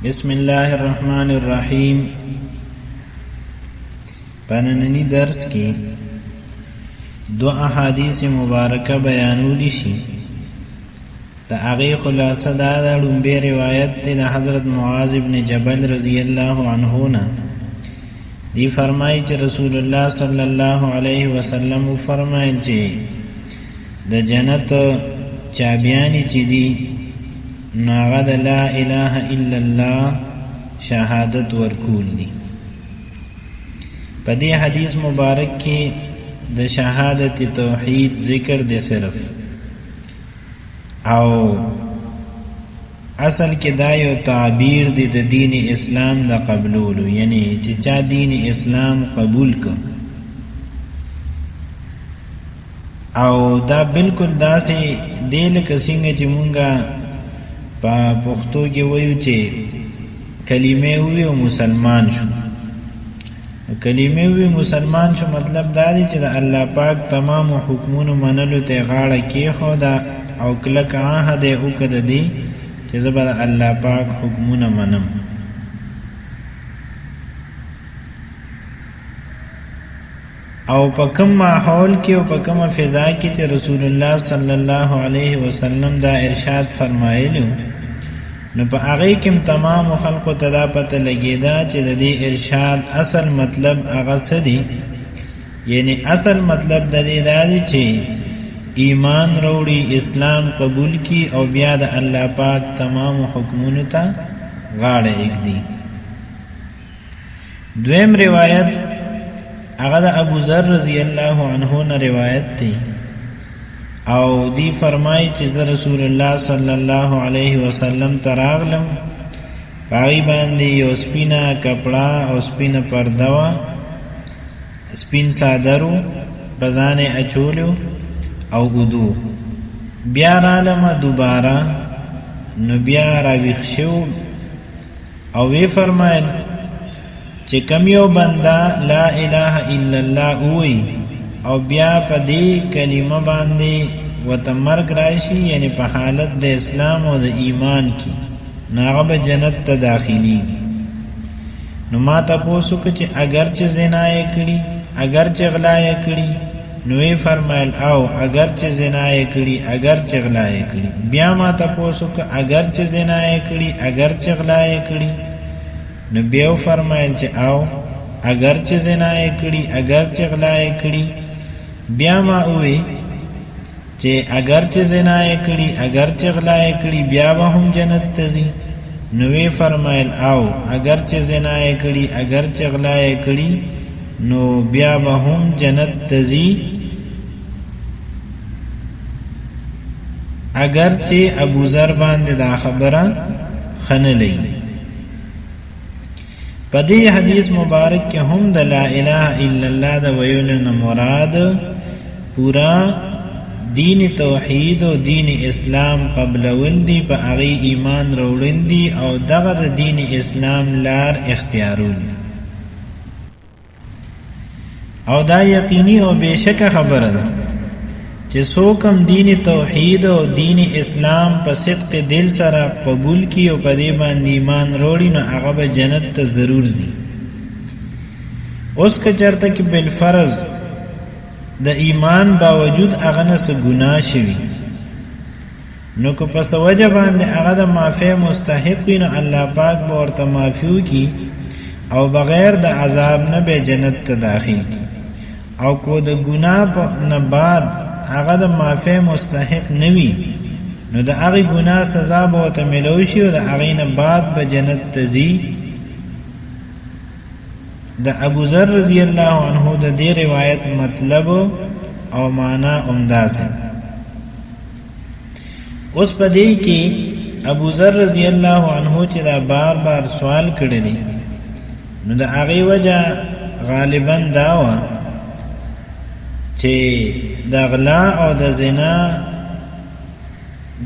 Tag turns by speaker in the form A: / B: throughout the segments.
A: بسم الله الرحمن الرحیم. پنننی درس کی دو احادیث مبارکه بیانولی شي. دا هغې خلاصه دا ده، لومبی روایت دی د حضرت معاذ بن جبل رضی الله عنه نه. دی فرمایي چې رسول الله صلی الله علیه وسلم فرمایل چې د جنت چابیانی چې دی ناغه د لا اله الا الله شهادت ورکول دی. په دې حدیث مبارک کې د شهادت توحید ذکر دی صرف، او اصل کې دا یو تعبیر دی د دین اسلام د قبولولو، یعنی چې چا دین اسلام قبول کو او دا بالکل داسې دی لکه څنګه چې مونږه په پښتو کې وایو چې کلمې وی او مسلمان شو. کلمې وی مسلمان شو مطلب دا دی چې د الله پاک تمام حکمونو منلو ته غاړه کېښوده او کلک عهد یې وکړه دی چې زه به د الله پاک حکمونه منم. او په کوم ماحول کې او په کومه فضا کې چې رسول الله صلی الله علیه وسلم دا ارشاد فرمایلو، نو په هغې کې تمام خلقو ته دا پته لګېده چې د دې ارشاد اصل مطلب هغه څه دی. یعنی اصل مطلب د دې دا دی چې ایمان روړي، اسلام قبول کی او بیا د الله پاک تمام حکمونو ته غاړه ایږدي. دویم روایت هغه د ابو ذر رضی الله عنه نه روایت دی، او دی فرمای چې زه رسول الله صلی الله علیه وسلم ته راغلم، هغې باندې یو سپینه کپړه او سپینه پرده وه، سپین څادر و په ځان یې اچولو او ودو. بیا رالمه دوباره، نو بیا راویښ شو او وی فرمایل چې کم یو بنده لا اله الا الله وی او بیا په دې کلمه باندې ورته مرګ راشي، یعنی په حالت د اسلام او د ایمان کې، نو هغه به جنت ته داخلي. نو ما تپوس وکړه چې اگر چې زنا یې کړي، اگر چې غلا یې کړي، نو یې فرمایل او اگر چې زنا یې کړي، اگر چې غلا یې کړي. بیا ما تپوس وکړه اگر چې زنا یې کړي، اگر چې غلا یې کړي، نو بیا فرمایل چې او اگر چې زنا یې کړي، اگر چې غلا یې کړي. بیا ما وی چې اگر چې زنا یې کړي، اگر چې غلا یې کړي، بیا به هم جنت ته ځي. نو وی فرمایل او اگر چې زنا یې کړي، اگر چې غلا یې کړي، نو بیا به هم جنت ته ځي. اگر چې ابو ذر باندې دا خبره خنلې. په دې حدیث مبارک کې هم د لا اله الا الله د ویلو نه مراد پورا دین توحید او دین اسلام قبلول دی، په هغې ایمان روړل دي او دغه د دین اسلام لار اختیارول. او دا یقیني او بېشکه خبره ده چې څوک هم دین توحید او دین اسلام په صدق دل سره قبول کی او په دې باندې ایمان وروړي، نو هغه به جنت ته ضرور ځي. اوس که چېرته کې بالفرض د ایمان باوجود هغه نه څه ګناه شوي، نو که په څه وجه باندې هغه د معافۍ مستحق وي، نو الله پاک به ورته معافي وکړي او بغیر د عذاب نه به جنت ته داخل کړي. او کو د ګناه نه بعد هغه د معافۍ مستحق نه وي، نو د هغې ګناه سزا به ورته میلاو شي او د هغې نه بعد به جنت ته ځي. د ابو ذر رضی الله عنه د دې روایت مطلب او معنا همداسې. اوس په دې کې ابو ذر رضی الله عنه چې دا بار بار سوال کړی دی، نو د هغې وجه غالبا دا وه چې د غلا او د زنا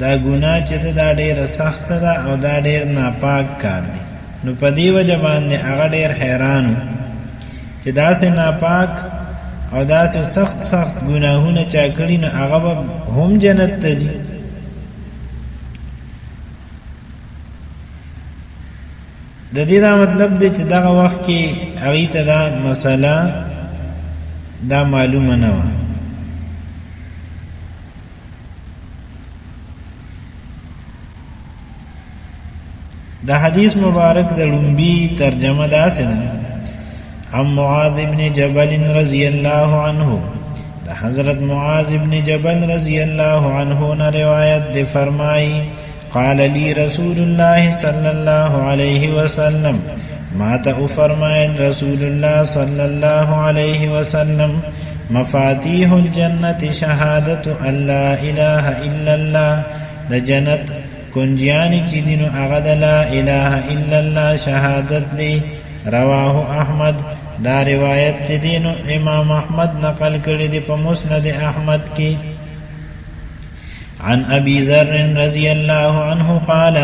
A: دا ګناه چې دا ډېره سخته ده او دا ډېر ناپاک کار دی. نو په دې وجه باندې هغه ډېر حیران و چې داسې ناپاک او داسې سخت سخت ګناهونه چا کړي، نو هغه به هم جنت ته ځي. د دې دا مطلب دی چې دغه وخت کې هغې ته دا مسله دا معلومه نه وه. د حدیث مبارک د لومبي ترجمه داسې ده: عن معاذ بن جبل رضی الله عنه، د حضرت معاذ بن جبل رضی الله عنه نه روایت دی، فرمائی قال لی رسول الله صلی الله علیه وسلم، ما ته فرمایل رسول الله صلی الله علیه وسلم، مفاتیح الجنة شهادت ان لا اله الا الله، د جنت کنجیانی چی دینو اغد لا الہ الا اللہ شہادت دی. رواه احمد، دا روایت چی دینو امام احمد نقل کردی پا مسند احمد کی. عن ابی ذر رضی اللہ عنہ قال،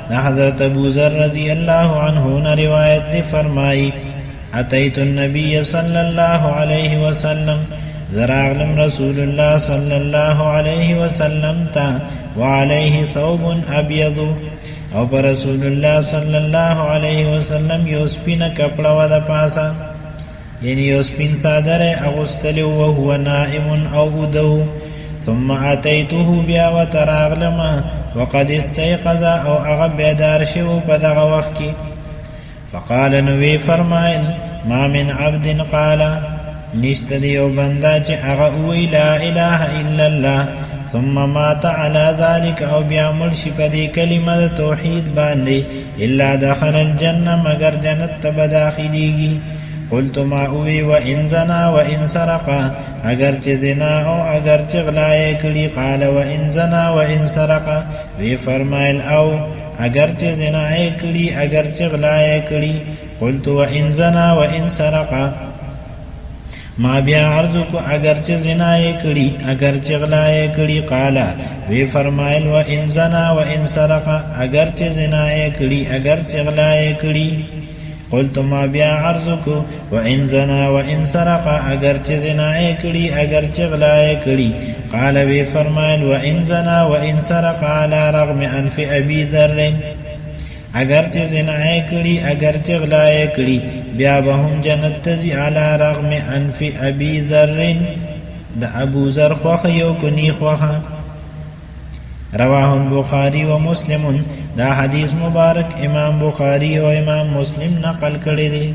A: دا حضرت ابو ذر رضی اللہ عنہ نا روایت دی، فرمائی اتیت النبی صلی اللہ علیہ وسلم، زراغلم رسول اللہ صلی اللہ علیہ وسلم تا، وعليه ثوب ابيض، او پر رسول الله صلی الله علیه وسلم یو سپین کپڑا و د پاسا، یعنی یو سپین صادر اغسطل وهو نائم او بدو. ثم اتیته بیا و تراغلم وقد استيقظ، او اغا بیدار شو پا دغا وقت کی. فقال نوی فرمائل ما من عبد قال، نشت دیو بندا چه اغا اوی لا الہ الا اللہ، ثم مات على ذلك، او بیا مرشی پا دی کلمہ توحید باندے، الا دخل الجنہ، مگر جنت تب داخلیگی. قلت ما اوی و ان زنا و ان سرقا، اگرچہ زنا او اگرچہ غلائے کلی. قال و ان زنا و ان سرقا، وی فرمائل او اگرچہ زنا کلی اگرچہ غلائے کلی. قلت و ان زنا و ان سرقا، ما بیا عرض کو اگرچہ زنا کڑی اگرچہ غلا کڑی. قالا، وی فرمائل و ان زنا و ان سرقا، اگرچہ زنا کڑی اگرچہ غلا کڑی. قلت ما بیا عرض کو و ان زنا و ان سرقا، اگرچہ زنا کڑی اگرچہ غلا کڑی. قال، وی فرمائل و ان زنا و ان سرقا على رغم انف ابی ذر، اگرچہ زنا کڑی اگرچہ غلا کڑی بیا به هم جنت تزی علی رغم انف ابی ذر، د ابو ذر خوخه یو کنی خوخه. رواه البخاری و مسلم، دا حدیث مبارک امام بخاری و امام مسلم نقل کړی دی.